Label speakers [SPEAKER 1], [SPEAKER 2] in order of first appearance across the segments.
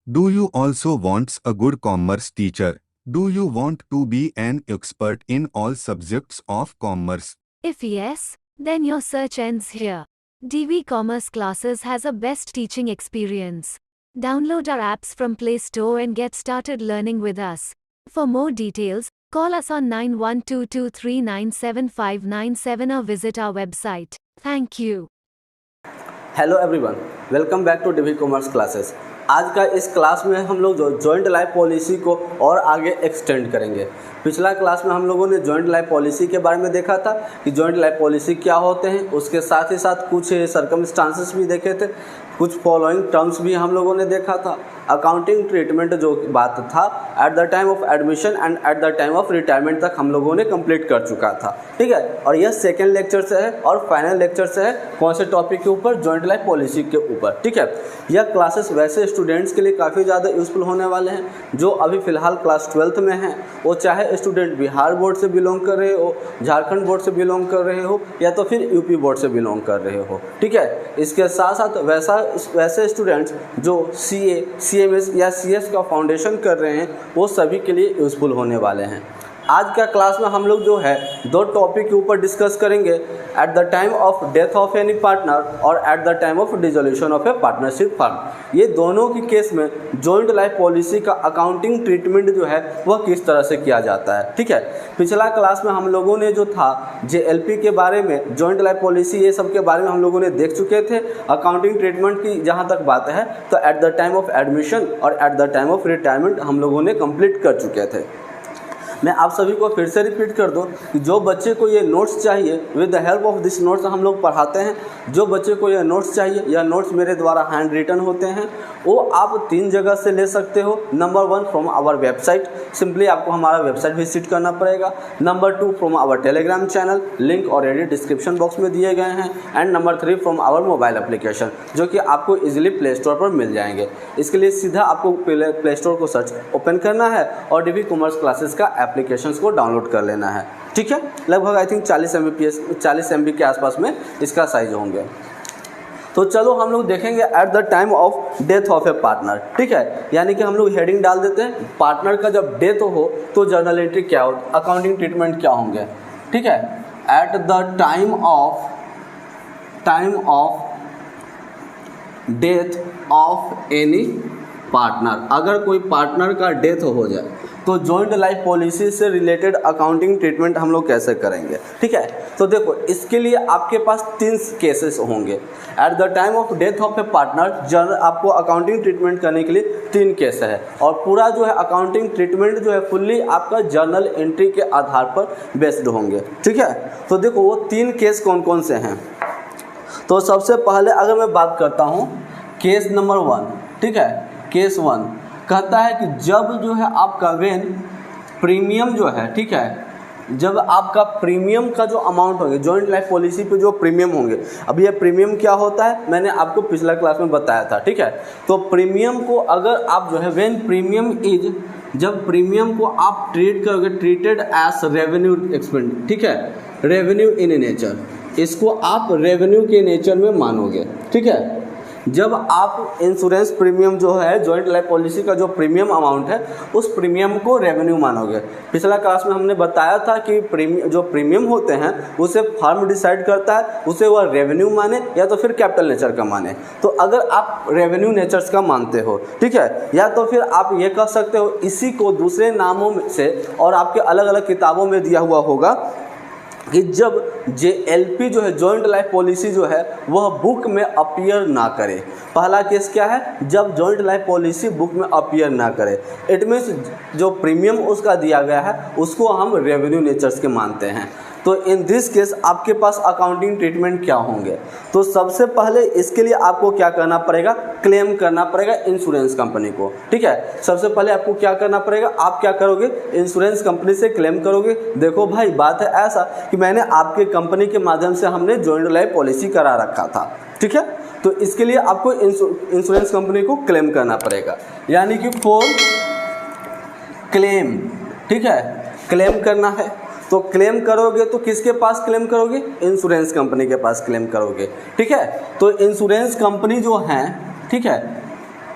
[SPEAKER 1] Do you also want a good commerce teacher? Do you want to be an expert in all subjects of commerce?
[SPEAKER 2] If yes, then your search ends here. DV Commerce Classes has a best teaching experience. Download our apps from Play Store and get started learning with us. For more details, call us on 9122397597 or visit our website. Thank you.
[SPEAKER 3] Hello everyone, welcome back to DV commerce classes. आज का इस class में हम लोग जो joint life policy को और आगे एक्सटेंड करेंगे। पिछला क्लास में हम लोगों ने जॉइंट लाइफ पॉलिसी के बारे में देखा था कि जॉइंट लाइफ पॉलिसी क्या होते हैं, उसके साथ ही साथ कुछ सर्कमस्टांसेस भी देखे थे, कुछ फॉलोइंग टर्म्स भी हम लोगों ने देखा था। अकाउंटिंग ट्रीटमेंट जो बात था eight the time of admission and eight the time of retirement तक हम लोगों ने कंप्लीट कर चुका था, ठीक है। और यह सेकेंड लेक्चर से है और फाइनल लेक्चर से है कौन से टॉपिक के ऊपर, जॉइंट लाइफ पॉलिसी के ऊपर, ठीक है। यह क्लासेस वैसे स्टूडेंट्स के लिए काफ़ी ज़्यादा यूजफुल होने वाले हैं जो अभी फ़िलहाल क्लास 12th में हैं। वो चाहे स्टूडेंट बिहार बोर्ड से बिलोंग कर रहे हो, झारखंड बोर्ड से बिलोंग कर रहे हो या तो फिर यूपी बोर्ड से बिलोंग कर रहे हो, ठीक है। इसके साथ साथ वैसे स्टूडेंट्स जो CA, CMS या CS का फाउंडेशन कर रहे हैं वो सभी के लिए यूज़फुल होने वाले हैं। आज का क्लास में हम लोग जो है दो टॉपिक के ऊपर डिस्कस करेंगे, at the time of death of any partner और at the time of dissolution of a partnership firm. ये दोनों की केस में जॉइंट लाइफ पॉलिसी का अकाउंटिंग ट्रीटमेंट जो है वह किस तरह से किया जाता है, ठीक है। पिछला क्लास में हम लोगों ने जो था JLP के बारे में, जॉइंट लाइफ पॉलिसी, ये सब के बारे में हम लोगों ने देख चुके थे। अकाउंटिंग ट्रीटमेंट की जहाँ तक बात है तो at the time of admission और at the time of retirement हम लोगों ने कंप्लीट कर चुके थे। मैं आप सभी को फिर से रिपीट कर दूं कि जो बच्चे को ये नोट्स चाहिए, with the help of this notes हम लोग पढ़ाते हैं। जो बच्चे को ये नोट्स चाहिए, यह नोट्स मेरे द्वारा हैंड रिटन होते हैं, वो आप 3 जगह से ले सकते हो। Number 1 from our website, simply आपको हमारा वेबसाइट विजिट करना पड़ेगा। Number 2 from our Telegram channel, link already description box में दिए गए हैं। And number 3 from our mobile application, जो कि आपको इजीली प्ले स्टोर पर मिल जाएंगे। इसके लिए सीधा आपको प्ले स्टोर को सर्च ओपन करना है और डीवी कॉमर्स क्लासेस का एप्लीकेशंस को डाउनलोड कर लेना है, ठीक है। लगभग आई थिंक 40 MB के आसपास में इसका साइज होंगे। तो चलो हम लोग देखेंगे eight the time of death of A partner, ठीक है। यानी कि हम लोग हेडिंग डाल देते हैं, पार्टनर का जब डेथ हो तो जर्नल एंट्री क्या हो, अकाउंटिंग ट्रीटमेंट क्या होंगे, ठीक है। Eight the time of death of any partner, अगर कोई पार्टनर का डेथ हो जाए तो जॉइंट लाइफ पॉलिसी से रिलेटेड अकाउंटिंग ट्रीटमेंट हम लोग कैसे करेंगे, ठीक है। तो देखो, इसके लिए आपके पास 3 केसेस होंगे। Eight the time of death of A partner आपको अकाउंटिंग ट्रीटमेंट करने के लिए 3 केस है और पूरा जो है अकाउंटिंग ट्रीटमेंट जो है फुल्ली आपका जर्नल एंट्री के आधार पर बेस्ड होंगे, ठीक है। तो देखो वो 3 केस कौन कौन से हैं। तो सबसे पहले अगर मैं बात करता हूँ केस नंबर 1, ठीक है। केस 1 कहता है कि जब जो है आपका वेन प्रीमियम जो है, ठीक है, जब आपका प्रीमियम का जो अमाउंट होंगे जॉइंट लाइफ पॉलिसी पे जो प्रीमियम होंगे, अब ये प्रीमियम क्या होता है मैंने आपको पिछला क्लास में बताया था, ठीक है। तो प्रीमियम को अगर आप जो है वेन प्रीमियम इज, जब प्रीमियम को आप ट्रीट करोगे, ट्रीटेड एज रेवेन्यू एक्सपेंस, ठीक है, रेवेन्यू इन नेचर, इसको आप रेवेन्यू के नेचर में मानोगे, ठीक है। जब आप इंश्योरेंस प्रीमियम जो है जॉइंट लाइफ पॉलिसी का जो प्रीमियम अमाउंट है उस प्रीमियम को रेवेन्यू मानोगे। पिछला क्लास में हमने बताया था कि जो प्रीमियम होते हैं उसे फर्म डिसाइड करता है, उसे वह रेवेन्यू माने या तो फिर कैपिटल नेचर का माने। तो अगर आप रेवेन्यू नेचर्स का मानते हो, ठीक है, या तो फिर आप ये कह सकते हो इसी को दूसरे नामों से और आपके अलग अलग किताबों में दिया हुआ होगा कि जब JLP जो है जॉइंट लाइफ पॉलिसी जो है वह बुक में अपीयर ना करे। पहला केस क्या है, जब जॉइंट लाइफ पॉलिसी बुक में अपीयर ना करे, इट मीन्स जो प्रीमियम उसका दिया गया है उसको हम रेवेन्यू नेचर्स के मानते हैं। तो इन दिस केस आपके पास अकाउंटिंग ट्रीटमेंट क्या होंगे। तो सबसे पहले इसके लिए आपको क्या करना पड़ेगा, क्लेम करना पड़ेगा इंश्योरेंस कंपनी को, ठीक है। सबसे पहले आपको क्या करना पड़ेगा, आप क्या करोगे, इंश्योरेंस कंपनी से क्लेम करोगे। देखो भाई, बात है ऐसा कि मैंने आपके कंपनी के माध्यम से हमने जॉइंट लाइफ पॉलिसी करा रखा था, ठीक है। तो इसके लिए आपको इंश्योरेंस कंपनी को क्लेम करना पड़ेगा, यानी कि फॉर क्लेम, ठीक है, क्लेम करना है। तो क्लेम करोगे तो किसके पास क्लेम करोगे, इंश्योरेंस कंपनी के पास क्लेम करोगे, ठीक है। तो इंश्योरेंस कंपनी जो है, ठीक है,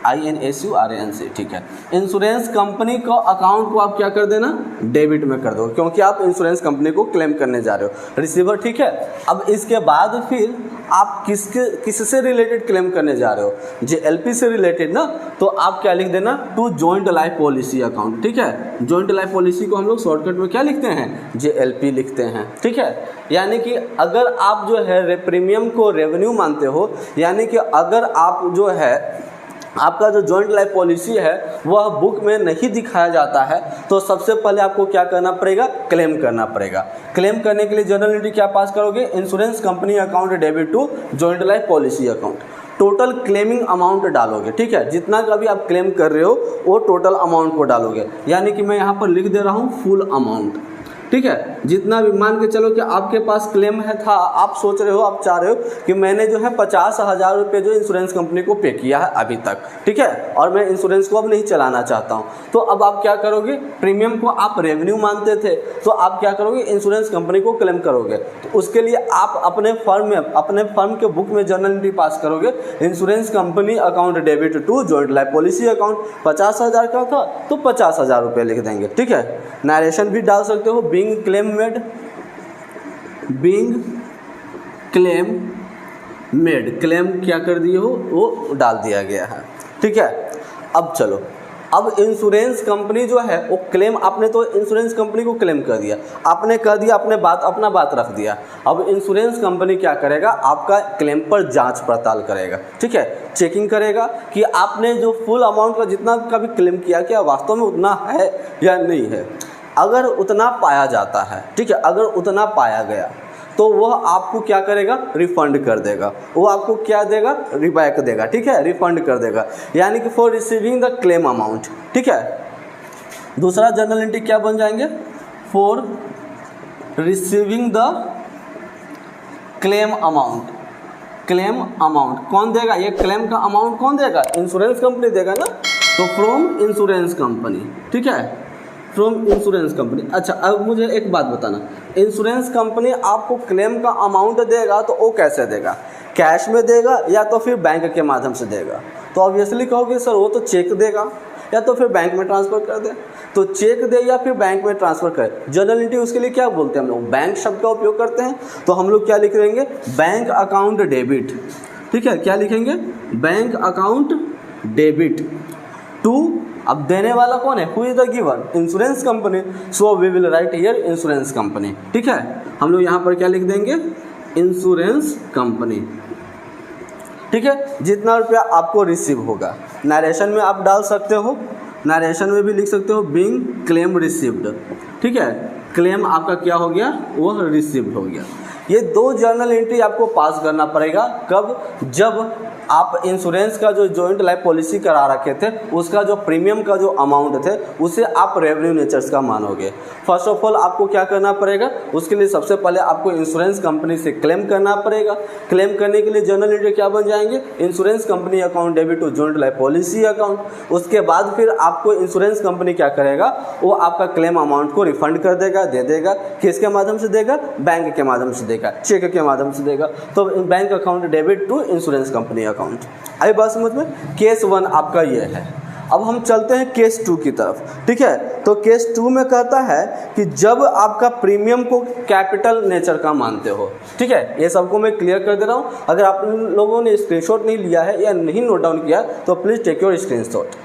[SPEAKER 3] INSURANC, ठीक है। इंश्योरेंस कंपनी को अकाउंट को आप क्या कर देना, डेबिट में कर दो, क्योंकि आप इंश्योरेंस कंपनी को क्लेम करने जा रहे हो, रिसीवर, ठीक है। अब इसके बाद फिर आप किससे रिलेटेड क्लेम करने जा रहे हो, JLP से रिलेटेड ना, तो आप क्या लिख देना, to joint life policy account, ठीक है। जॉइंट लाइफ पॉलिसी को हम लोग शॉर्टकट में क्या लिखते हैं, JLP लिखते हैं, ठीक है। यानी कि अगर आप जो है प्रीमियम को रेवेन्यू मानते हो, यानी कि अगर आप जो है आपका जो जॉइंट लाइफ पॉलिसी है वह बुक में नहीं दिखाया जाता है, तो सबसे पहले आपको क्या करना पड़ेगा, क्लेम करना पड़ेगा। क्लेम करने के लिए जर्नल एंट्री क्या पास करोगे, insurance company account debit to joint life policy account. Total claiming amount डालोगे, ठीक है, जितना का भी आप क्लेम कर रहे हो वो टोटल अमाउंट को डालोगे। यानी कि मैं यहाँ पर लिख दे रहा हूँ फुल अमाउंट, ठीक है। जितना भी मान के चलो कि आपके पास क्लेम है था, आप सोच रहे हो, आप चाह रहे हो कि मैंने जो है 50,000 रुपये जो इंश्योरेंस कंपनी को पे किया है अभी तक, ठीक है, और मैं इंश्योरेंस को अब नहीं चलाना चाहता हूँ, तो अब आप क्या करोगे, प्रीमियम को आप रेवेन्यू मानते थे, तो आप क्या करोगे, इंश्योरेंस कंपनी को क्लेम करोगे। तो उसके लिए आप अपने फर्म के बुक में जर्नल एंट्री पास करोगे, insurance company account debit to joint life policy account. 50,000 का था तो 50,000 रुपये लिख देंगे, ठीक है। नरेशन भी डाल सकते हो, बीइंग क्लेम मेड, क्लेम क्या कर दिए हो वो डाल दिया गया है, ठीक है। अब चलो, अब इंश्योरेंस कंपनी जो है वो क्लेम, आपने तो इंश्योरेंस कंपनी को क्लेम कर दिया, आपने कर दिया, अपना बात रख दिया। अब इंश्योरेंस कंपनी क्या करेगा, आपका क्लेम पर जांच पड़ताल करेगा, ठीक है, चेकिंग करेगा कि आपने जो फुल अमाउंट का जितना का भी क्लेम किया क्या वास्तव में उतना है या नहीं है। अगर उतना पाया जाता है, ठीक है, अगर उतना पाया गया तो वह आपको क्या करेगा, रिफंड कर देगा, वो आपको क्या देगा, रिबैक देगा, ठीक है, रिफंड कर देगा। यानी कि for receiving the claim amount, ठीक है। दूसरा जर्नल एंट्री क्या बन जाएंगे, for receiving the claim amount. Claim amount कौन देगा, ये क्लेम का अमाउंट कौन देगा, इंश्योरेंस कंपनी देगा ना, तो फ्रॉम इंश्योरेंस कंपनी, ठीक है, फ्रॉम इंश्योरेंस कंपनी। अच्छा, अब मुझे एक बात बताना, इंश्योरेंस कंपनी आपको क्लेम का अमाउंट देगा तो वो कैसे देगा, कैश में देगा या तो फिर बैंक के माध्यम से देगा। तो ऑब्वियसली कहोगे सर वो तो चेक देगा या तो फिर बैंक में ट्रांसफ़र कर दे, तो चेक दे या फिर बैंक में ट्रांसफ़र करे। जर्नल एंट्री उसके लिए क्या बोलते हैं हम लोग, बैंक शब्द का उपयोग करते हैं, तो हम लोग क्या लिख देंगे, बैंक अकाउंट डेबिट, ठीक है, क्या लिखेंगे, बैंक अकाउंट डेबिट टू, अब देने वाला कौन है, who is the giver, insurance company, so we will write here insurance company, ठीक है। हम लोग यहाँ पर क्या लिख देंगे, इंश्योरेंस कंपनी, ठीक है। जितना रुपया आपको रिसीव होगा, नरेशन में आप डाल सकते हो, नरेशन में भी लिख सकते हो बीइंग क्लेम रिसीव्ड, ठीक है, क्लेम आपका क्या हो गया, वह रिसीव्ड हो गया। ये दो जर्नल एंट्री आपको पास करना पड़ेगा, कब, जब आप इंश्योरेंस का जो जॉइंट लाइफ पॉलिसी करा रखे थे उसका जो प्रीमियम का जो अमाउंट थे उसे आप रेवेन्यू नेचर्स का मानोगे। फर्स्ट ऑफ ऑल आपको क्या करना पड़ेगा, उसके लिए सबसे पहले आपको इंश्योरेंस कंपनी से क्लेम करना पड़ेगा। क्लेम करने के लिए जर्नल एंट्री क्या बन जाएंगे, insurance company account debit to joint life policy account. उसके बाद फिर आपको इंश्योरेंस कंपनी क्या करेगा, वो आपका क्लेम अमाउंट को रिफंड कर देगा, दे देगा, किसके माध्यम से देगा, बैंक के माध्यम से देगा, चेक के माध्यम से देगा। तो bank account debit to insurance company account. आई बात समझ में, केस 1 आपका ये है। अब हम चलते हैं केस 2 की तरफ, ठीक है। तो केस 2 में कहता है कि जब आपका प्रीमियम को कैपिटल नेचर का मानते हो, ठीक है, ये सबको मैं क्लियर कर दे रहा हूँ। अगर आप लोगों ने स्क्रीनशॉट नहीं लिया है या नहीं नोट डाउन किया तो प्लीज़ टेक योर स्क्रीनशॉट,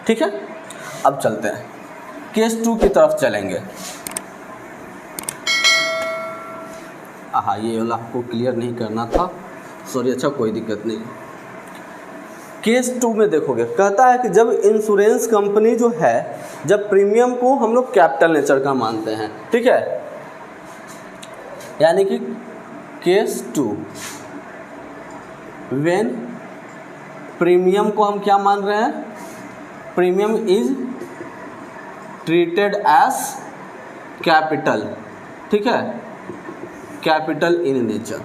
[SPEAKER 3] ठीक है। अब चलते हैं केस 2 की तरफ चलेंगे। हाँ, ये वाला आपको क्लियर नहीं करना था, सॉरी, अच्छा कोई दिक्कत नहीं। केस 2 में देखोगे कहता है कि जब इंश्योरेंस कंपनी जो है, जब प्रीमियम को हम लोग कैपिटल नेचर का मानते हैं, ठीक है, यानी कि केस 2 व्हेन प्रीमियम को हम क्या मान रहे हैं, premium is treated as capital, ठीक है, capital in nature,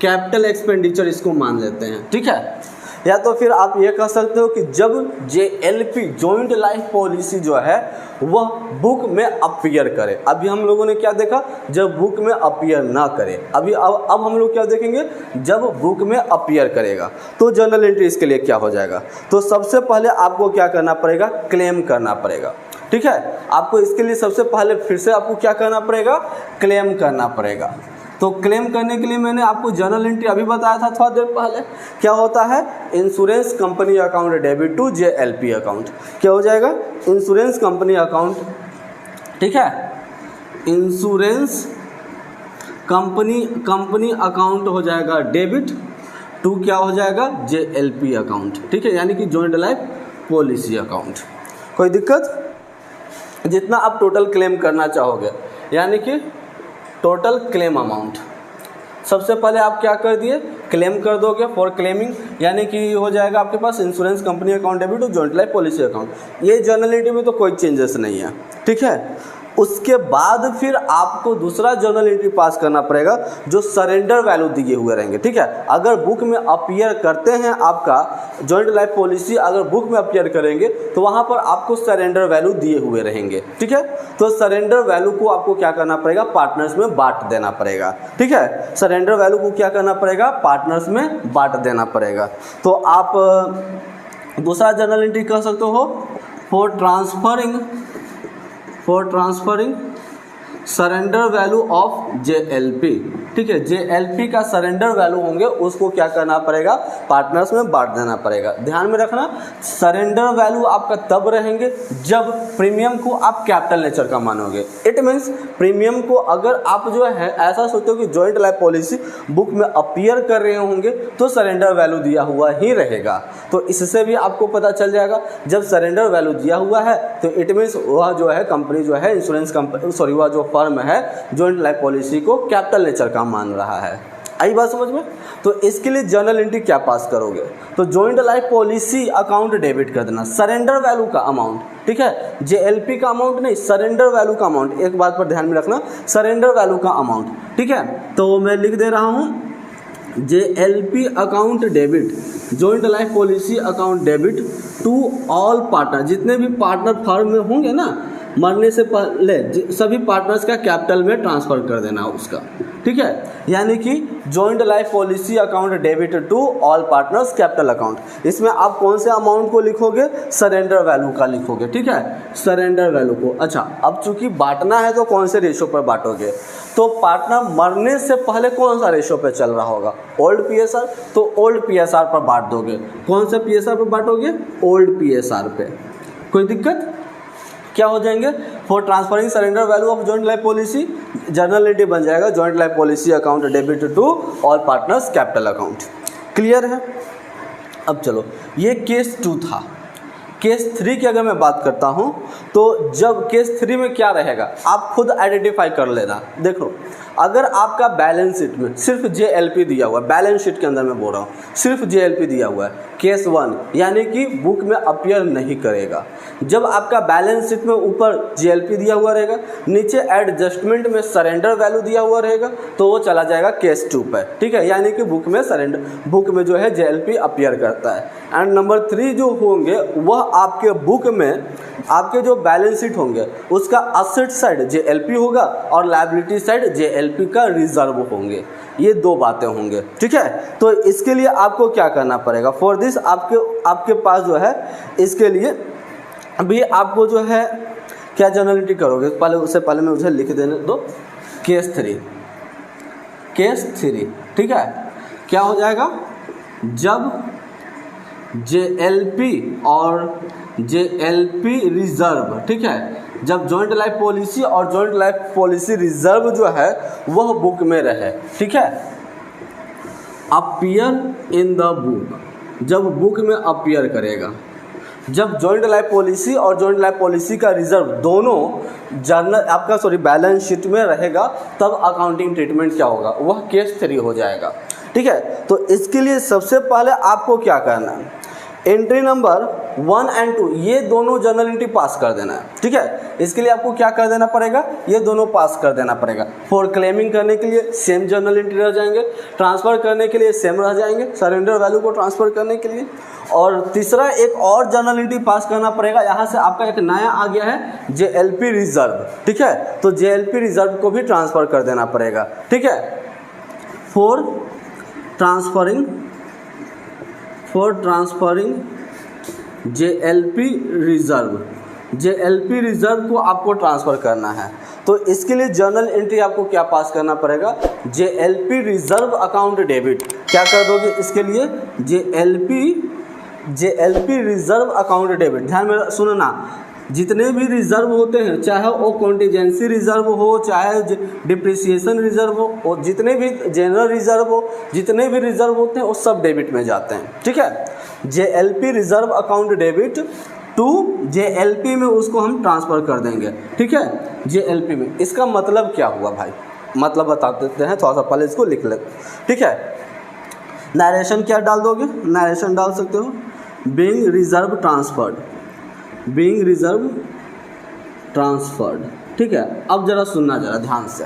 [SPEAKER 3] capital expenditure इसको मान लेते हैं, ठीक है। या तो फिर आप ये कह सकते हो कि जब JLP जॉइंट लाइफ पॉलिसी जो है वह बुक में अपीयर करे। अभी हम लोगों ने क्या देखा, जब बुक में अपीयर ना करे। अब हम लोग क्या देखेंगे, जब बुक में अपीयर करेगा। तो जर्नल एंट्री इसके लिए क्या हो जाएगा, तो सबसे पहले आपको क्या करना पड़ेगा, क्लेम करना पड़ेगा। ठीक है, आपको इसके लिए सबसे पहले फिर से आपको क्या करना पड़ेगा, क्लेम करना पड़ेगा। तो क्लेम करने के लिए मैंने आपको जर्नल एंट्री अभी बताया था थोड़ा देर पहले, क्या होता है, insurance company account debit to JLP account. क्या हो जाएगा, इंश्योरेंस कंपनी अकाउंट, ठीक है, इंश्योरेंस कंपनी अकाउंट हो जाएगा डेबिट टू क्या हो जाएगा, JLP अकाउंट। ठीक है, यानी कि जॉइंट लाइफ पॉलिसी अकाउंट। कोई दिक्कत, जितना आप टोटल क्लेम करना चाहोगे, यानी कि टोटल क्लेम अमाउंट, सबसे पहले आप क्या कर दिए, क्लेम कर दोगे फॉर क्लेमिंग, यानी कि हो जाएगा आपके पास insurance company account debit to joint life policy account. ये जर्नल एंट्री में तो कोई चेंजेस नहीं है। ठीक है, उसके बाद फिर आपको दूसरा जर्नल एंट्री पास करना पड़ेगा जो सरेंडर वैल्यू दिए हुए रहेंगे। ठीक है, अगर बुक में अपीयर करते हैं, आपका जॉइंट लाइफ पॉलिसी अगर बुक में अपीयर करेंगे तो वहाँ पर आपको सरेंडर वैल्यू दिए हुए रहेंगे। ठीक है, तो सरेंडर वैल्यू को आपको क्या करना पड़ेगा, पार्टनर्स में बांट देना पड़ेगा। ठीक है, सरेंडर वैल्यू को क्या करना पड़ेगा, पार्टनर्स में बांट देना पड़ेगा। तो आप दूसरा जर्नल एंट्री कर सकते हो, for transferring surrender value of JLP। ठीक है, JLP का सरेंडर वैल्यू होंगे उसको क्या करना पड़ेगा, पार्टनर्स में बांट देना पड़ेगा। ध्यान में रखना, सरेंडर वैल्यू आपका तब रहेंगे जब प्रीमियम को आप कैपिटल नेचर का मानोगे। इट मीन्स प्रीमियम को अगर आप जो है ऐसा सोचते हो कि जॉइंट लाइफ पॉलिसी बुक में अपीयर कर रहे होंगे तो सरेंडर वैल्यू दिया हुआ ही रहेगा। तो इससे भी आपको पता चल जाएगा, जब सरेंडर वैल्यू दिया हुआ है तो इट मीन्स वह जो है कंपनी जो है इंश्योरेंस कंपनी वह जो फर्म है जॉइंट लाइफ पॉलिसी को कैपिटल नेचर का मान रहा है। आई बात समझ में। तो इसके लिए जर्नल एंट्री क्या पास करोगे, तो joint life policy account debit कर देना, सरेंडर वैल्यू का अमाउंट। ठीक है, JLP का अमाउंट नहीं, सरेंडर वैल्यू का अमाउंट। एक बात पर ध्यान में रखना, सरेंडर वैल्यू का अमाउंट। ठीक है, तो मैं लिख दे रहा हूँ JLP account debit, joint life policy account debit to all partner, जितने भी पार्टनर फर्म में होंगे ना, मरने से पहले सभी पार्टनर्स का कैपिटल में ट्रांसफ़र कर देना उसका। ठीक है, यानी कि joint life policy account debit to all partners capital account. इसमें आप कौन से अमाउंट को लिखोगे, सरेंडर वैल्यू का लिखोगे। ठीक है, सरेंडर वैल्यू को। अच्छा, अब चूंकि बांटना है तो कौन से रेशो पर बांटोगे, तो पार्टनर मरने से पहले कौन सा रेशो पे चल रहा होगा, ओल्ड PSR, तो ओल्ड PSR पर बांट दोगे। कौन से PSR पर बांटोगे, ओल्ड PSR पे। कोई दिक्कत, क्या हो जाएंगे, for transferring surrender value of joint life policy, journal entry बन जाएगा joint life policy account debit to all partners capital account. Clear है। अब चलो, ये केस 2 था। केस 3 की अगर मैं बात करता हूँ तो जब केस 3 में क्या रहेगा आप खुद आइडेंटिफाई कर लेना। देखो, अगर आपका बैलेंस शीट में सिर्फ JLP दिया हुआ है, बैलेंस शीट के अंदर मैं बोल रहा हूँ सिर्फ JLP दिया हुआ है, केस 1 यानी कि बुक में अपीयर नहीं करेगा। जब आपका बैलेंस शीट में ऊपर JLP दिया हुआ रहेगा, नीचे एडजस्टमेंट में सरेंडर वैल्यू दिया हुआ रहेगा, तो वो चला जाएगा केस 2 पे। ठीक है, यानी कि बुक में जो है JLP अपीयर करता है। एंड नंबर 3 जो होंगे वह आपके बुक में आपके जो बैलेंस शीट होंगे उसका असेट साइड JLP होगा और लायबिलिटी साइड JLP का रिजर्व होंगे। ये 2 बातें होंगे। ठीक है, तो इसके लिए आपको क्या करना पड़ेगा, फॉर दिस आपके पास जो है इसके लिए अभी आपको जो है क्या जर्नल एंट्री करोगे, पहले उससे पहले मैं मुझे लिख देने दो। केस 3। ठीक है, क्या हो जाएगा, जब JLP और JLP रिजर्व, ठीक है, जब जॉइंट लाइफ पॉलिसी और जॉइंट लाइफ पॉलिसी रिजर्व जो है वह बुक में रहे। ठीक है, अपीयर इन द बुक, जब बुक में अपीयर करेगा, जब जॉइंट लाइफ पॉलिसी और जॉइंट लाइफ पॉलिसी का रिजर्व दोनों बैलेंस शीट में रहेगा, तब अकाउंटिंग ट्रीटमेंट क्या होगा, वह केस 3 हो जाएगा। ठीक है, तो इसके लिए सबसे पहले आपको क्या करना है, एंट्री नंबर 1 and 2 ये दोनों जर्नल एंट्री पास कर देना है, ठीक है। इसके लिए आपको क्या कर देना पड़ेगा, ये दोनों पास कर देना पड़ेगा। फॉर क्लेमिंग करने के लिए सेम जर्नल एंट्री रह जाएंगे, ट्रांसफ़र करने के लिए सेम रह जाएंगे, सरेंडर वैल्यू को ट्रांसफ़र करने के लिए। और तीसरा एक और जर्नल एंट्री पास करना पड़ेगा, यहाँ से आपका एक नया आ गया है JLP रिजर्व, ठीक है। तो JLP रिजर्व को भी ट्रांसफ़र कर देना पड़ेगा, ठीक है। फॉर ट्रांसफरिंग JLP रिजर्व को आपको ट्रांसफ़र करना है। तो इसके लिए जर्नल एंट्री आपको क्या पास करना पड़ेगा, JLP रिजर्व अकाउंट डेबिट। क्या कर दोगे इसके लिए, JLP रिजर्व अकाउंट डेबिट। ध्यान में सुनना, जितने भी रिजर्व होते हैं, चाहे वो कॉन्टीजेंसी रिजर्व हो, चाहे डिप्रिसिएशन रिजर्व हो, और जितने भी जनरल रिजर्व हो, जितने भी रिजर्व होते हैं वो सब डेबिट में जाते हैं, ठीक है। JLP reserve account debit to JLP में उसको हम ट्रांसफ़र कर देंगे, ठीक है। JLP में इसका मतलब क्या हुआ भाई, मतलब बता देते हैं, थोड़ा सा पहले इसको लिख लेते, ठीक है। नरेशन क्या डाल दोगे, नरेशन डाल सकते हो, बीइंग रिजर्व ट्रांसफर्ड, ठीक है। अब जरा सुनना जरा ध्यान से।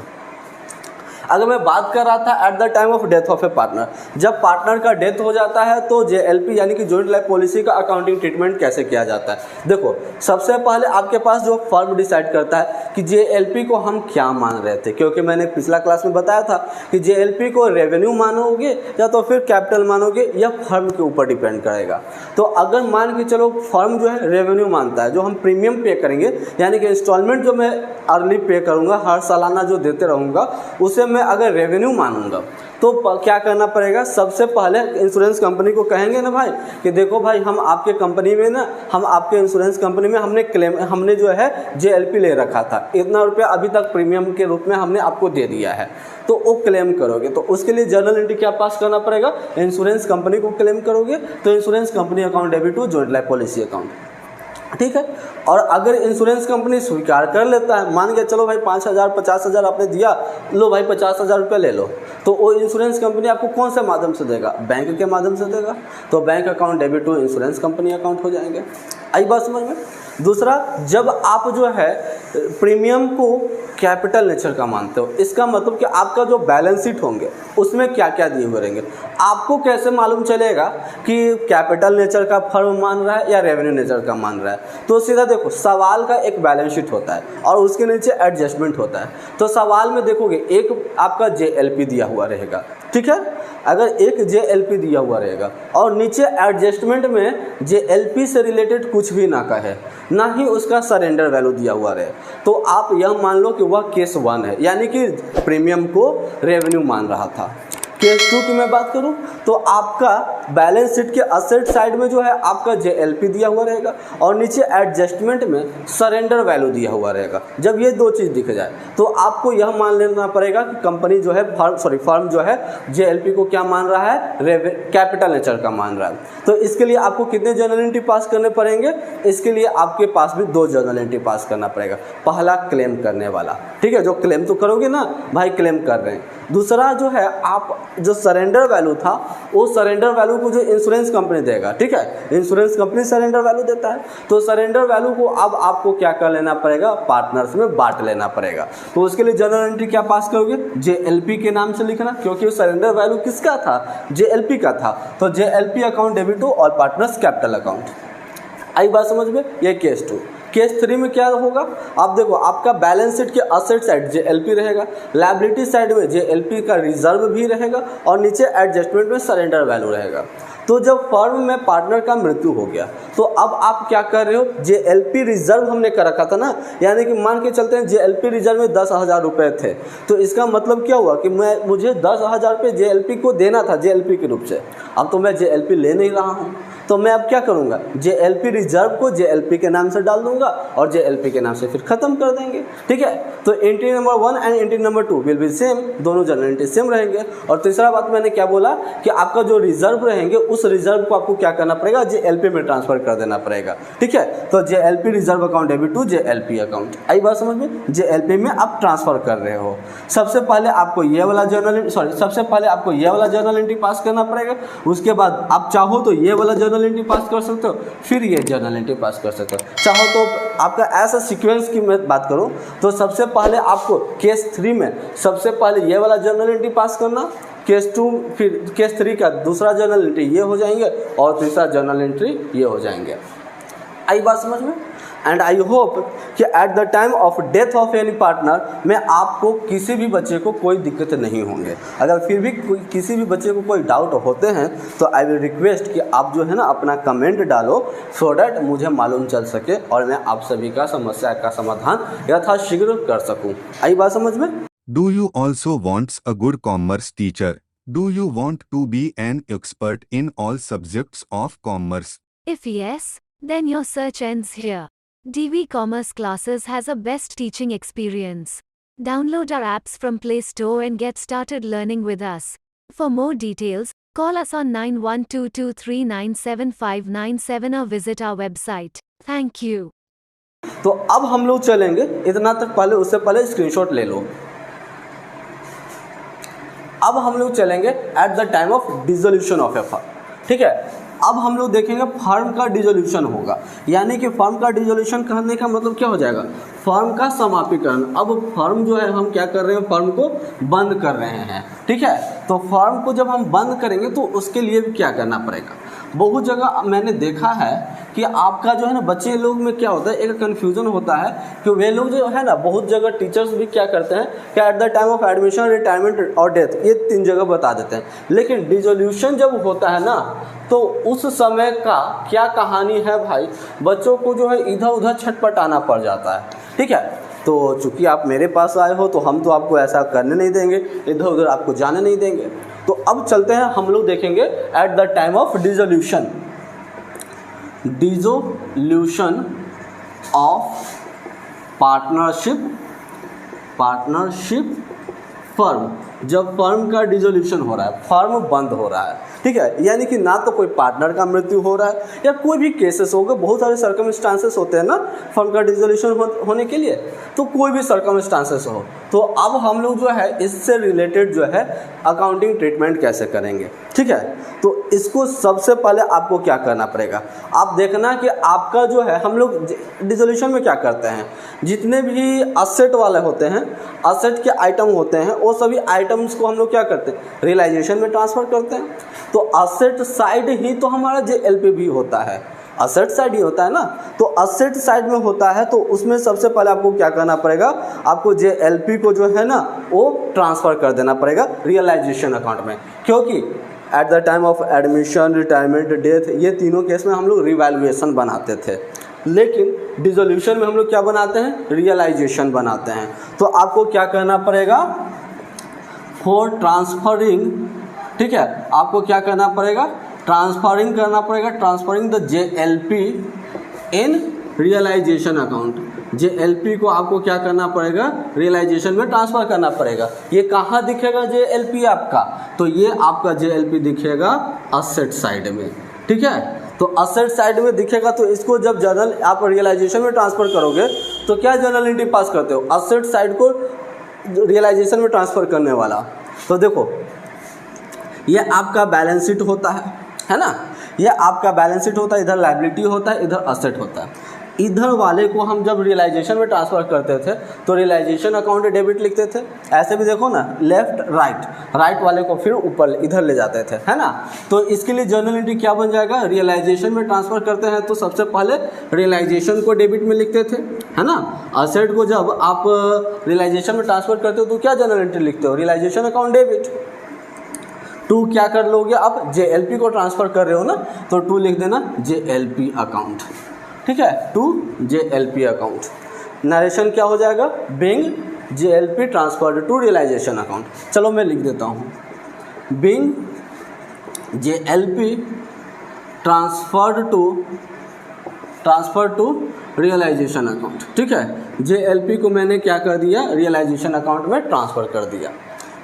[SPEAKER 3] अगर मैं बात कर रहा था eight the time of death of A partner, जब पार्टनर का डेथ हो जाता है तो JLP यानी कि जॉइंट लाइफ पॉलिसी का अकाउंटिंग ट्रीटमेंट कैसे किया जाता है। देखो, सबसे पहले आपके पास जो फर्म डिसाइड करता है कि JLP को हम क्या मान रहे थे, क्योंकि मैंने पिछला क्लास में बताया था कि JLP को रेवेन्यू मानोगे या तो फिर कैपिटल मानोगे, या फर्म के ऊपर डिपेंड करेगा। तो अगर मान के चलो फर्म जो है रेवेन्यू मानता है, जो हम प्रीमियम पे करेंगे, यानी कि इंस्टॉलमेंट जो मैं अर्ली पे करूँगा, हर सालाना जो देते रहूँगा, उसे मैं अगर रेवेन्यू मानूंगा तो क्या करना पड़ेगा, सबसे पहले इंश्योरेंस कंपनी को कहेंगे ना भाई कि देखो भाई, हम आपके कंपनी में ना, हम आपके इंश्योरेंस कंपनी में हमने जो है JLP ले रखा था, इतना रुपया अभी तक प्रीमियम के रूप में हमने आपको दे दिया है, तो वो क्लेम करोगे। तो उसके लिए जर्नल एंट्री क्या पास करना पड़ेगा, इंश्योरेंस कंपनी को क्लेम करोगे तो insurance company account debit to joint life policy account, ठीक है। और अगर इंश्योरेंस कंपनी स्वीकार कर लेता है, मान के चलो भाई 5,000 50,000 आपने दिया, लो भाई 50,000 रुपये ले लो, तो वो इंश्योरेंस कंपनी आपको कौन से माध्यम से देगा, बैंक के माध्यम से देगा। तो bank account debit to insurance company account हो जाएंगे। आई बात समझ में। दूसरा, जब आप जो है प्रीमियम को कैपिटल नेचर का मानते हो, इसका मतलब कि आपका जो बैलेंस शीट होंगे उसमें क्या क्या दिए हुए रहेंगे। आपको कैसे मालूम चलेगा कि कैपिटल नेचर का फर्म मान रहा है या रेवेन्यू नेचर का मान रहा है। तो सीधा देखो, सवाल का एक बैलेंस शीट होता है और उसके नीचे एडजस्टमेंट होता है। तो सवाल में देखोगे एक आपका JLP दिया हुआ रहेगा, ठीक है। अगर एक JLP दिया हुआ रहेगा और नीचे एडजस्टमेंट में JLP से रिलेटेड कुछ भी ना कहे, ना ही उसका सरेंडर वैल्यू दिया हुआ रहे, तो आप यह मान लो कि वह केस 1 है, यानी कि प्रीमियम को रेवेन्यू मान रहा था। केस 2 की मैं बात करूं तो आपका बैलेंस शीट के असेट साइड में जो है आपका JLP दिया हुआ रहेगा और नीचे एडजस्टमेंट में सरेंडर वैल्यू दिया हुआ रहेगा। जब ये दो चीज़ दिख जाए तो आपको यह मान लेना पड़ेगा कि कंपनी जो है फर्म जो है JLP को क्या मान रहा है, कैपिटल नेचर का मान रहा है। तो इसके लिए आपको कितने जर्नल एंट्री पास करने पड़ेंगे, इसके लिए आपके पास भी 2 जर्नल एंट्री पास करना पड़ेगा। पहला क्लेम करने वाला, ठीक है, जो क्लेम तो करोगे ना भाई, क्लेम कर रहे हैं। दूसरा जो है आप जो सरेंडर वैल्यू था, वो सरेंडर वैल्यू को जो इंश्योरेंस कंपनी देगा, ठीक है, इंश्योरेंस कंपनी सरेंडर वैल्यू देता है, तो सरेंडर वैल्यू को अब आपको क्या कर लेना पड़ेगा, पार्टनर्स में बांट लेना पड़ेगा। तो उसके लिए जर्नल एंट्री क्या पास करोगे, JLP के नाम से लिखना, क्योंकि वो सरेंडर वैल्यू किसका था, JLP का था। तो JLP account debit to all partners capital account. आई बात समझ में। ये केस 2। केस 3 में क्या होगा, आप देखो, आपका बैलेंस शीट के असेट साइड JLP रहेगा, लायबिलिटी साइड में JLP का रिजर्व भी रहेगा और नीचे एडजस्टमेंट में सरेंडर वैल्यू रहेगा। तो जब फर्म में पार्टनर का मृत्यु हो गया तो अब आप क्या कर रहे हो, JLP रिजर्व हमने कर रखा था ना, यानी कि मान के चलते हैं JLP रिजर्व में 10,000 रुपये थे। तो इसका मतलब क्या हुआ कि मुझे 10,000 रुपये JLP को देना था JLP के रूप से। अब तो मैं JLP ले नहीं रहा हूँ, तो मैं अब क्या करूँगा, JLP रिजर्व को JLP के नाम से डाल दूंगा और JLP के नाम से फिर ख़त्म कर देंगे, ठीक है। तो entry number 1 and entry number 2 will be same, दोनों जर्नल एंट्री सेम रहेंगे। और तीसरा बात मैंने क्या बोला कि आपका जो रिजर्व रहेंगे उस रिजर्व को आपको क्या करना पड़ेगा, JLP में ट्रांसफर कर देना पड़ेगा, ठीक है। तो JLP reserve account debit to JLP account. आई बात समझ में। JLP में आप ट्रांसफर कर रहे हो, सबसे पहले आपको ये वाला जर्नल एंट्री पास करना पड़ेगा। उसके बाद आप चाहो तो ये वाला जर्नल जर्नल एंट्री पास कर सकते हो, फिर ये जर्नल एंट्री पास कर सकते हो। चाहो तो आपका ऐसा सीक्वेंस की मैं बात करूं तो सबसे पहले आपको केस 3 में सबसे पहले ये वाला जर्नल एंट्री पास करना, केस 2 फिर केस 3 का दूसरा जर्नल एंट्री ये हो जाएंगे और तीसरा जर्नल एंट्री ये हो जाएंगे। आई बात समझ में? एंड आई होप कि eight the time of death of any partner में आपको किसी भी बच्चे को कोई दिक्कत नहीं होंगे। अगर फिर भी किसी भी बच्चे को कोई डाउट होते हैं तो आई विल रिक्वेस्ट कि आप जो है ना अपना कमेंट डालो, सो डैट मुझे मालूम चल सके और मैं आप सभी का समस्या का समाधान यथाशीघ्र कर सकूं। आई बात समझ में?
[SPEAKER 1] Do you also want a good commerce teacher? Do you want to be an expert in all subjects of commerce?
[SPEAKER 2] If yes, then your search ends here. DV Commerce Classes has a best teaching experience. Download our apps from Play Store and get started learning with us. For more details, call us on 9122397597 or visit our website. Thank you.
[SPEAKER 3] तो अब हम लोग चलेंगे, इतना तक पहले उससे पहले स्क्रीनशॉट ले लो। अब हम लोग चलेंगे eight the time of dissolution of A firm. ठीक है, अब हम लोग देखेंगे फर्म का डिसोल्यूशन होगा, यानी कि फर्म का डिसोल्यूशन कहने का मतलब क्या हो जाएगा, फर्म का समापीकरण। अब फर्म जो है हम क्या कर रहे हैं, फर्म को बंद कर रहे हैं। ठीक है, तो फर्म को जब हम बंद करेंगे तो उसके लिए भी क्या करना पड़ेगा। बहुत जगह मैंने देखा है कि आपका जो है ना बच्चे लोग में क्या होता है, एक कन्फ्यूज़न होता है कि वे लोग जो है ना बहुत जगह टीचर्स भी क्या करते हैं कि eight the time of admission, retirement और डेथ ये 3 जगह बता देते हैं, लेकिन डिसोल्यूशन जब होता है ना तो उस समय का क्या कहानी है भाई, बच्चों को जो है इधर उधर छटपटाना पड़ जाता है। ठीक है, तो चूँकि आप मेरे पास आए हो तो हम तो आपको ऐसा करने नहीं देंगे, इधर उधर आपको जाने नहीं देंगे। तो अब चलते हैं, हम लोग देखेंगे eight the time of dissolution. Dissolution of partnership firm, जब फर्म का डिसोल्यूशन हो रहा है, फर्म बंद हो रहा है। ठीक है, यानी कि ना तो कोई पार्टनर का मृत्यु हो रहा है या कोई भी केसेस हो गए, बहुत सारे सर्कमस्टांसेस होते हैं ना फर्म का डिसोल्यूशन होने के लिए, तो कोई भी सर्कमस्टांसेस हो तो अब हम लोग जो है इससे रिलेटेड जो है अकाउंटिंग ट्रीटमेंट कैसे करेंगे। ठीक है, तो इसको सबसे पहले आपको क्या करना पड़ेगा, आप देखना कि आपका जो है, हम लोग डिसोल्यूशन में क्या करते हैं, जितने भी असेट वाले होते हैं, असेट के आइटम होते हैं, वो सभी आइटम्स को हम लोग क्या करते हैं, रियलाइजेशन में ट्रांसफ़र करते हैं। तो असेट साइड ही तो हमारा JLP भी होता है, असेट साइड ही होता है ना, तो असेट साइड में होता है तो उसमें सबसे पहले आपको क्या करना पड़ेगा, आपको JLP को जो है ना वो ट्रांसफ़र कर देना पड़ेगा रियलाइजेशन अकाउंट में, क्योंकि eight the time of admission, retirement, death ये तीनों केस में हम लोग रिवैल्यूएशन बनाते थे, लेकिन डिसोल्यूशन में हम लोग क्या बनाते हैं, रियलाइजेशन बनाते हैं। तो आपको क्या करना पड़ेगा, फॉर ट्रांसफरिंग, ठीक है, आपको क्या करना पड़ेगा, ट्रांसफरिंग करना पड़ेगा, transferring the JLP in realisation account. JLP को आपको क्या करना पड़ेगा, रियलाइजेशन में ट्रांसफ़र करना पड़ेगा। ये कहाँ दिखेगा JLP आपका, तो ये आपका JLP दिखेगा असेट साइड में। ठीक है, तो असेट साइड में दिखेगा, तो इसको जब जर्नल आप रियलाइजेशन में ट्रांसफ़र करोगे तो क्या जर्नल एंट्री पास करते हो, असेट साइड को रियलाइजेशन में ट्रांसफ़र करने वाला। तो देखो ये आपका बैलेंस शीट होता है ना, ये आपका बैलेंस शीट होता है, इधर लायबिलिटी होता है, इधर असेट होता है। इधर वाले को हम जब रियलाइजेशन में ट्रांसफ़र करते थे तो रियलाइजेशन अकाउंट डेबिट लिखते थे, ऐसे भी देखो ना, लेफ्ट राइट वाले को फिर ऊपर इधर ले जाते थे, है ना। तो इसके लिए जर्नल एंट्री क्या बन जाएगा, रियलाइजेशन में ट्रांसफ़र करते हैं तो सबसे पहले रियलाइजेशन को डेबिट में लिखते थे, है ना। असेट को जब आप रियलाइजेशन में ट्रांसफ़र करते हो तो क्या जर्नल एंट्री लिखते हो, रियलाइजेशन अकाउंट डेबिट। टू क्या कर लोगे आप, JLP को ट्रांसफ़र कर रहे हो ना, तो टू लिख देना JLP अकाउंट। ठीक है, टू JLP अकाउंट। नरेशन क्या हो जाएगा, being JLP transferred to realisation account. चलो मैं लिख देता हूँ, being JLP transferred to realisation account. ठीक है, JLP को मैंने क्या कर दिया, रियलाइजेशन अकाउंट में ट्रांसफ़र कर दिया।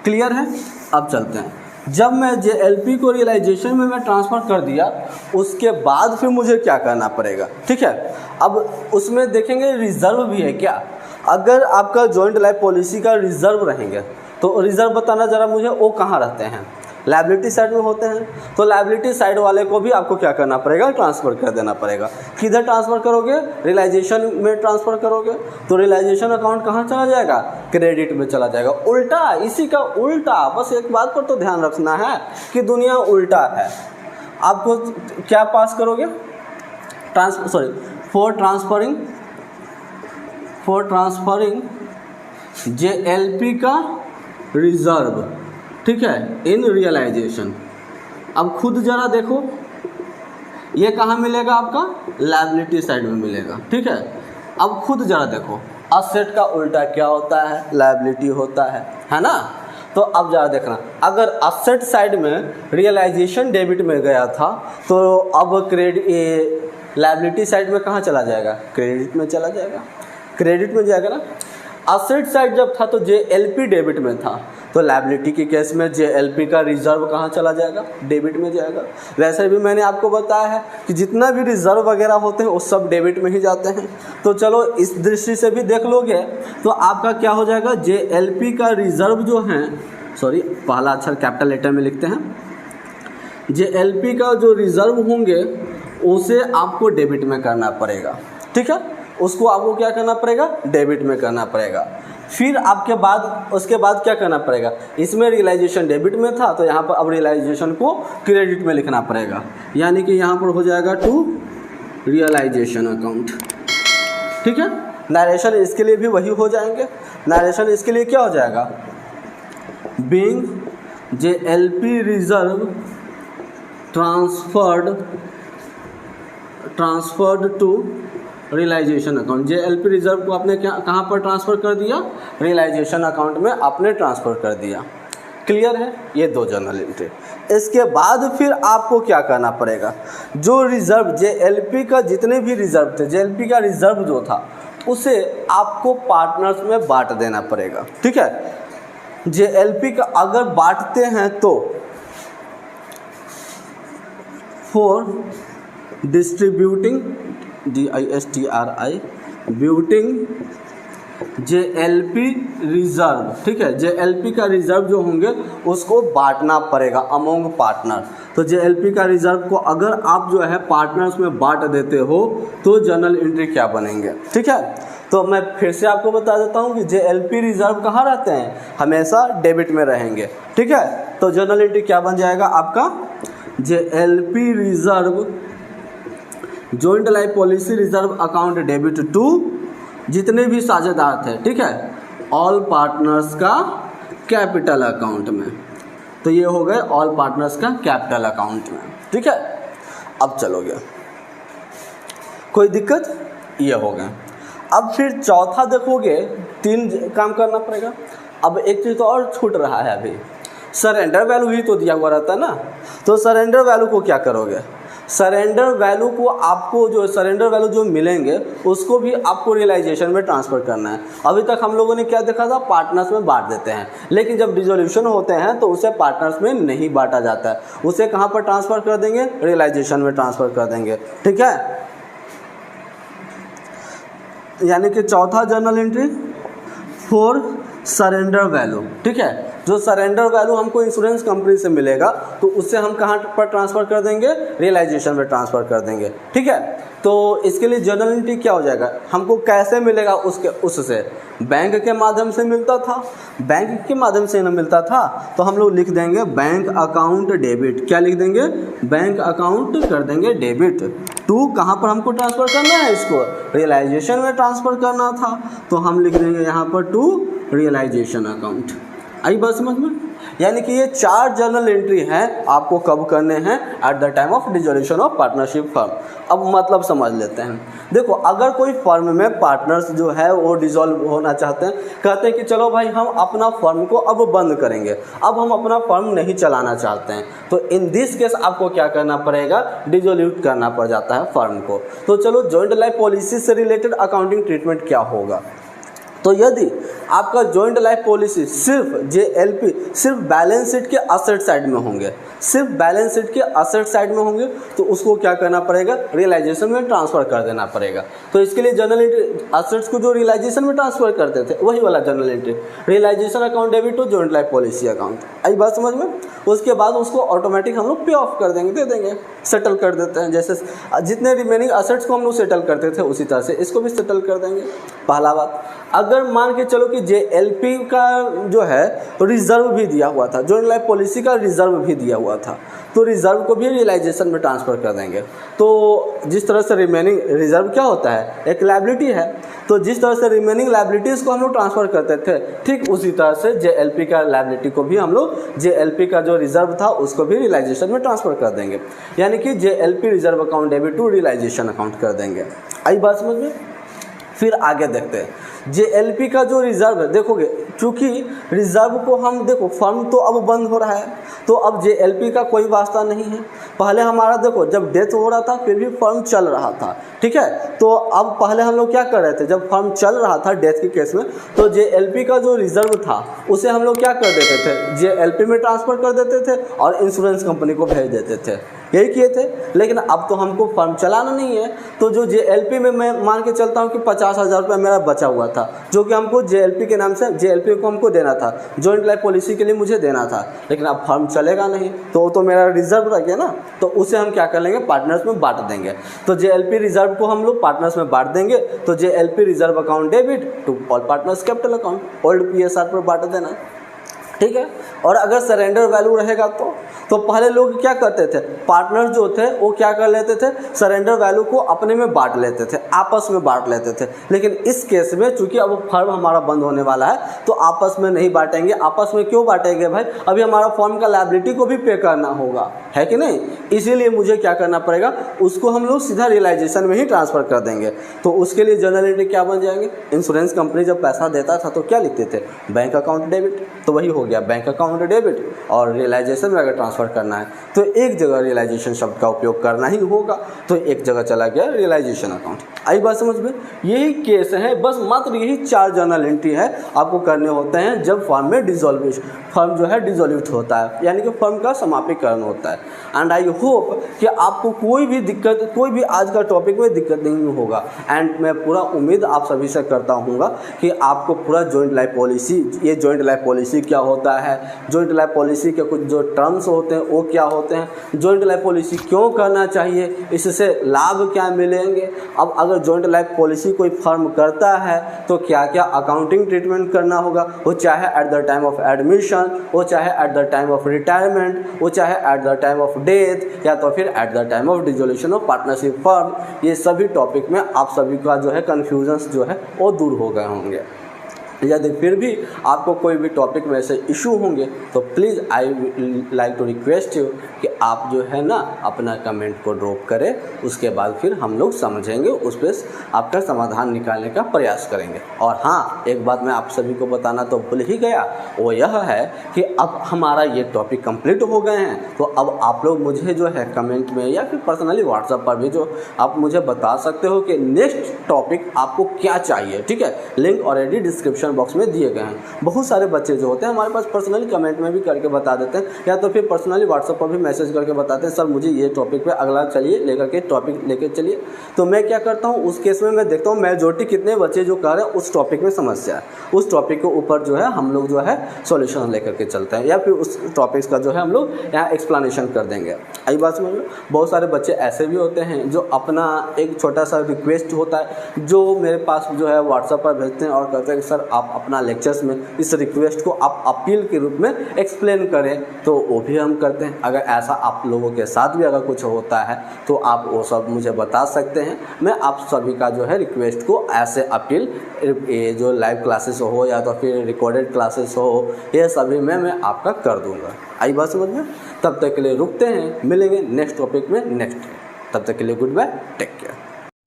[SPEAKER 3] क्लियर है, अब चलते हैं। जब मैं JLP को रियलाइजेशन में मैं ट्रांसफ़र कर दिया, उसके बाद फिर मुझे क्या करना पड़ेगा। ठीक है, अब उसमें देखेंगे रिज़र्व भी है क्या। अगर आपका जॉइंट लाइफ पॉलिसी का रिज़र्व रहेंगे तो रिज़र्व बताना ज़रा मुझे, वो कहाँ रहते हैं। लायबिलिटी साइड में होते हैं, तो लायबिलिटी साइड वाले को भी आपको क्या करना पड़ेगा, ट्रांसफ़र कर देना पड़ेगा। किधर ट्रांसफ़र करोगे, रियलाइजेशन में ट्रांसफ़र करोगे, तो रियलाइजेशन अकाउंट कहाँ चला जाएगा, क्रेडिट में चला जाएगा। उल्टा, इसी का उल्टा, बस एक बात पर तो ध्यान रखना है कि दुनिया उल्टा है। आपको क्या पास करोगे, फॉर ट्रांसफरिंग JLP का रिजर्व, ठीक है, इन रियलाइजेशन। अब खुद जरा देखो, ये कहाँ मिलेगा, आपका लायबिलिटी साइड में मिलेगा, ठीक है। अब खुद जरा देखो, असेट का उल्टा क्या होता है, लायबिलिटी होता है ना। तो अब जरा देखना, अगर असेट साइड में रियलाइजेशन डेबिट में गया था, तो अब लायबिलिटी साइड में कहाँ चला जाएगा, क्रेडिट में चला जाएगा, क्रेडिट में जाएगा ना। असेट साइड जब था तो JLP डेबिट में था, तो लायबिलिटी के केस में JLP का रिजर्व कहाँ चला जाएगा, डेबिट में जाएगा। वैसे भी मैंने आपको बताया है कि जितना भी रिजर्व वगैरह होते हैं वो सब डेबिट में ही जाते हैं। तो चलो इस दृष्टि से भी देख लोगे तो आपका क्या हो जाएगा, JLP का रिजर्व जो है, पहला अक्षर कैपिटल लेटर में लिखते हैं, JLP का जो रिजर्व होंगे उसे आपको डेबिट में करना पड़ेगा, ठीक है। उसको आपको क्या करना पड़ेगा, डेबिट में करना पड़ेगा। फिर उसके बाद क्या करना पड़ेगा, इसमें रियलाइजेशन डेबिट में था तो यहाँ पर अब रियलाइजेशन को क्रेडिट में लिखना पड़ेगा, यानी कि यहाँ पर हो जाएगा टू रियलाइजेशन अकाउंट, ठीक है। नरेशन इसके लिए भी वही हो जाएंगे। नरेशन इसके लिए क्या हो जाएगा, being JLP reserve transferred to realisation account. JLP reserve को आपने कहाँ पर ट्रांसफ़र कर दिया, रियलाइजेशन अकाउंट में आपने ट्रांसफ़र कर दिया। क्लियर है, ये दो जर्नल एंट्री। इसके बाद फिर आपको क्या करना पड़ेगा, जो रिजर्व JLP का जितने भी रिजर्व थे, JLP का रिजर्व जो था उसे आपको पार्टनर्स में बांट देना पड़ेगा, ठीक है। JLP का अगर बांटते हैं तो फॉर डिस्ट्रीब्यूटिंग JLP रिजर्व, ठीक है। JLP का रिजर्व जो होंगे उसको बांटना पड़ेगा अमोंग पार्टनर। तो JLP का रिजर्व को अगर आप जो है पार्टनर्स में बांट देते हो तो जर्नल एंट्री क्या बनेंगे, ठीक है। तो मैं फिर से आपको बता देता हूँ कि JLP रिजर्व कहाँ रहते हैं, हमेशा डेबिट में रहेंगे, ठीक है। तो जर्नल एंट्री क्या बन जाएगा आपका, JLP reserve joint life policy reserve account debit to जितने भी साझेदार थे, ठीक है, ऑल पार्टनर्स का कैपिटल अकाउंट में। तो ये हो गए ऑल पार्टनर्स का कैपिटल अकाउंट में, ठीक है। अब चलोगे, कोई दिक्कत, ये हो गए। अब फिर चौथा देखोगे, 3 काम करना पड़ेगा। अब एक चीज़ तो और छूट रहा है, अभी सरेंडर वैल्यू ही तो दिया हुआ रहता है ना। तो सरेंडर वैल्यू को क्या करोगे, सरेंडर वैल्यू को आपको जो सरेंडर वैल्यू जो मिलेंगे उसको भी आपको रियलाइजेशन में ट्रांसफ़र करना है। अभी तक हम लोगों ने क्या देखा था, पार्टनर्स में बांट देते हैं, लेकिन जब डिसोल्यूशन होते हैं तो उसे पार्टनर्स में नहीं बांटा जाता है, उसे कहाँ पर ट्रांसफ़र कर देंगे, रियलाइजेशन में ट्रांसफ़र कर देंगे, ठीक है। यानी कि चौथा journal entry for surrender value, ठीक है। जो सरेंडर वैल्यू हमको इंश्योरेंस कंपनी से मिलेगा तो उससे हम कहाँ पर ट्रांसफ़र कर देंगे, रियलाइजेशन में ट्रांसफ़र कर देंगे, ठीक है। तो इसके लिए जर्नल एंट्री क्या हो जाएगा, हमको कैसे मिलेगा, उससे बैंक के माध्यम से मिलता था, बैंक के माध्यम से न मिलता था तो हम लोग लिख देंगे बैंक अकाउंट डेबिट। क्या लिख देंगे, बैंक अकाउंट कर देंगे डेबिट टू, कहाँ पर हमको ट्रांसफ़र करना है, इसको रियलाइजेशन में ट्रांसफ़र करना था तो हम लिख देंगे यहाँ पर टू रियलाइजेशन अकाउंट। आई बात समझ में। यानी कि ये 4 जर्नल एंट्री हैं, आपको कब करने हैं, eight the time of dissolution of partnership firm. अब मतलब समझ लेते हैं। देखो, अगर कोई फर्म में पार्टनर्स जो है वो डिसॉल्व होना चाहते हैं, कहते हैं कि चलो भाई हम अपना फर्म को अब बंद करेंगे, अब हम अपना फर्म नहीं चलाना चाहते हैं, तो इन दिस केस आपको क्या करना पड़ेगा, डिसोल्यूट करना पड़ जाता है फर्म को। तो चलो जॉइंट लाइफ पॉलिसी से रिलेटेड अकाउंटिंग ट्रीटमेंट क्या होगा। तो यदि आपका जॉइंट लाइफ पॉलिसी सिर्फ JLP सिर्फ बैलेंस शीट के असेट साइड में होंगे, सिर्फ बैलेंस शीट के असेट साइड में होंगे, तो उसको क्या करना पड़ेगा, रियलाइजेशन में ट्रांसफ़र कर देना पड़ेगा। तो इसके लिए जर्नल एंट्री असेट्स को जो रियलाइजेशन में ट्रांसफ़र करते थे वही वाला journal entry, realisation account debit to joint life policy account. आई बात समझ में? उसके बाद उसको ऑटोमेटिक हम लोग पे ऑफ कर देंगे, दे देंगे, सेटल कर देते हैं। जैसे जितने रिमेनिंग असेट्स को हम लोग सेटल करते थे उसी तरह से इसको भी सेटल कर देंगे। पहला बात, अगर मान के चलो कि JLP का जो है रिजर्व भी दिया हुआ था, जॉइंट लाइफ पॉलिसी का रिजर्व भी दिया हुआ था, तो रिजर्व को भी रियलाइजेशन में ट्रांसफ़र कर देंगे। तो जिस तरह से रिमेनिंग रिजर्व क्या होता है, एक लायबिलिटी है, तो जिस तरह से रिमेनिंग लायबिलिटीज़ को हम लोग ट्रांसफ़र करते थे, ठीक उसी तरह से JLP का लायबिलिटी को भी हम लोग JLP का जो रिजर्व था उसको भी रियलाइजेशन में ट्रांसफ़र कर देंगे, यानी कि JLP reserve account debit to realisation account कर देंगे। आई बात समझ में? फिर आगे देखते हैं JLP का जो रिजर्व है, देखोगे चूँकि रिजर्व को हम देखो फर्म तो अब बंद हो रहा है, तो अब JLP का कोई वास्ता नहीं है। पहले हमारा देखो जब डेथ हो रहा था फिर भी फर्म चल रहा था, ठीक है। तो अब पहले हम लोग क्या कर रहे थे, जब फर्म चल रहा था डेथ के केस में, तो JLP का जो रिजर्व था उसे हम लोग क्या कर देते थे, JLP में ट्रांसफ़र कर देते थे और इंश्योरेंस कंपनी को भेज देते थे, यही किए थे। लेकिन अब तो हमको फर्म चलाना नहीं है, तो जो JLP में मैं मान के चलता हूँ कि 50,000 रुपये मेरा बचा हुआ था, जो कि हमको JLP के नाम से JLP को हमको देना था, जॉइंट लाइफ पॉलिसी के लिए मुझे देना था, लेकिन अब फर्म चलेगा नहीं, तो वो तो मेरा रिजर्व रह गया ना, तो उसे हम क्या कर लेंगे, पार्टनर्स में बांट देंगे। तो JLP रिजर्व को हम लोग पार्टनर्स में बांट देंगे, तो JLP reserve account debit to all partners capital account old PSR पर बांट देना, ठीक है। और अगर सरेंडर वैल्यू रहेगा तो पहले लोग क्या करते थे, पार्टनर जो थे वो क्या कर लेते थे, सरेंडर वैल्यू को अपने में बांट लेते थे, आपस में बांट लेते थे। लेकिन इस केस में चूंकि अब फर्म हमारा बंद होने वाला है तो आपस में नहीं बांटेंगे। आपस में क्यों बांटेंगे भाई, अभी हमारा फर्म का लायबिलिटी को भी पे करना होगा, है कि नहीं। इसीलिए मुझे क्या करना पड़ेगा, उसको हम लोग सीधा रियलाइजेशन में ही ट्रांसफ़र कर देंगे। तो उसके लिए जर्नल एंट्री क्या बन जाएंगे, इंश्योरेंस कंपनी जब पैसा देता था तो क्या लिखते थे, बैंक अकाउंट डेबिट, तो वही हो गया बैंक अकाउंट डेबिट। और रियलाइजेशन में अगर ट्रांसफ़र करना है तो एक जगह रियलाइजेशन शब्द का उपयोग करना ही होगा, तो एक जगह चला गया रियलाइजेशन अकाउंट। आई बात समझ में? यही केस है, बस मात्र यही 4 जर्नल एंट्री है आपको करने होते हैं जब फर्म में फर्म जो है डिसॉल्व होता है, यानी कि फर्म का समापीकरण होता है। एंड आई होप कि आपको कोई भी दिक्कत, कोई भी आज का टॉपिक में दिक्कत नहीं होगा। एंड मैं पूरा उम्मीद आप सभी से करता हूँ कि आपको पूरा जॉइंट लाइफ पॉलिसी, ये जॉइंट लाइफ पॉलिसी क्या होता है, जॉइंट लाइफ पॉलिसी के कुछ जो टर्म्स होते हैं वो क्या होते हैं, जॉइंट लाइफ पॉलिसी क्यों करना चाहिए, इससे लाभ क्या मिलेंगे। अब अगर जॉइंट लाइफ पॉलिसी कोई फर्म करता है तो क्या क्या अकाउंटिंग ट्रीटमेंट करना होगा, वो चाहे eight the time of admission, वो चाहे eight the time of retirement, वो चाहे eight the time of death, या तो फिर eight the time of dissolution of partnership firm. ये सभी टॉपिक में आप सभी का जो है कन्फ्यूजन्स जो है वो दूर हो गए होंगे। यदि फिर भी आपको कोई भी टॉपिक में ऐसे इशू होंगे तो please I like to request you कि आप जो है ना अपना कमेंट को ड्रॉप करें, उसके बाद फिर हम लोग समझेंगे, उस पर आपका समाधान निकालने का प्रयास करेंगे। और हाँ, एक बात मैं आप सभी को बताना तो भूल ही गया, वो यह है कि अब हमारा ये टॉपिक कंप्लीट हो गए हैं, तो अब आप लोग मुझे जो है कमेंट में या फिर पर्सनली व्हाट्सएप पर भी जो आप मुझे बता सकते हो कि नेक्स्ट टॉपिक आपको क्या चाहिए, ठीक है। लिंक ऑलरेडी डिस्क्रिप्शन बॉक्स में दिए गए हैं। बहुत सारे बच्चे जो होते हैं हमारे पास पर्सनली कमेंट में भी करके बता देते हैं, या तो फिर पर्सनली व्हाट्सएप पर भी मैसेज करके बताते हैं, सर मुझे ये टॉपिक पे अगला चलिए लेकर के टॉपिक लेकर चलिए। तो मैं क्या करता हूँ, उस केस में मैं देखता हूँ मेजॉरिटी कितने बच्चे जो कह रहे हैं उस टॉपिक में समस्या है, उस टॉपिक के ऊपर जो है हम लोग जो है सॉल्यूशन लेकर के चलते हैं, या फिर उस टॉपिक्स का जो है हम लोग यहाँ एक्सप्लेनेशन कर देंगे। आई बात समझ लो। बहुत सारे बच्चे ऐसे भी होते हैं जो अपना एक छोटा सा रिक्वेस्ट होता है जो मेरे पास जो है व्हाट्सएप पर भेजते हैं और कहते हैं कि सर आप अपना लेक्चर्स में इस रिक्वेस्ट को आप अपील के रूप में एक्सप्लेन करें, तो वो भी हम करते हैं। अगर ऐसा आप लोगों के साथ भी अगर कुछ होता है तो आप वो सब मुझे बता सकते हैं। मैं आप सभी का जो है रिक्वेस्ट को ऐसे अपील, ये जो लाइव क्लासेस हो या तो फिर रिकॉर्डेड क्लासेस हो, ये सभी में मैं आपका कर दूंगा। आई बात समझ में? तब तक के लिए रुकते हैं, मिलेंगे नेक्स्ट टॉपिक में नेक्स्ट। तब तक के लिए good bye, take care.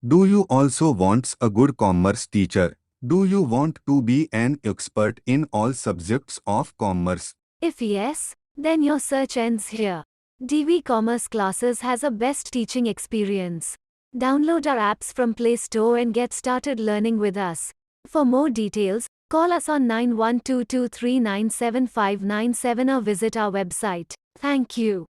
[SPEAKER 1] Do you also want a good commerce teacher? Do you want to be an expert in all subjects of commerce?
[SPEAKER 2] If yes, then your search ends here. DV Commerce Classes has a best teaching experience. Download our apps from Play Store and get started learning with us. For more details, call us on 9122397597 or visit our website. Thank you.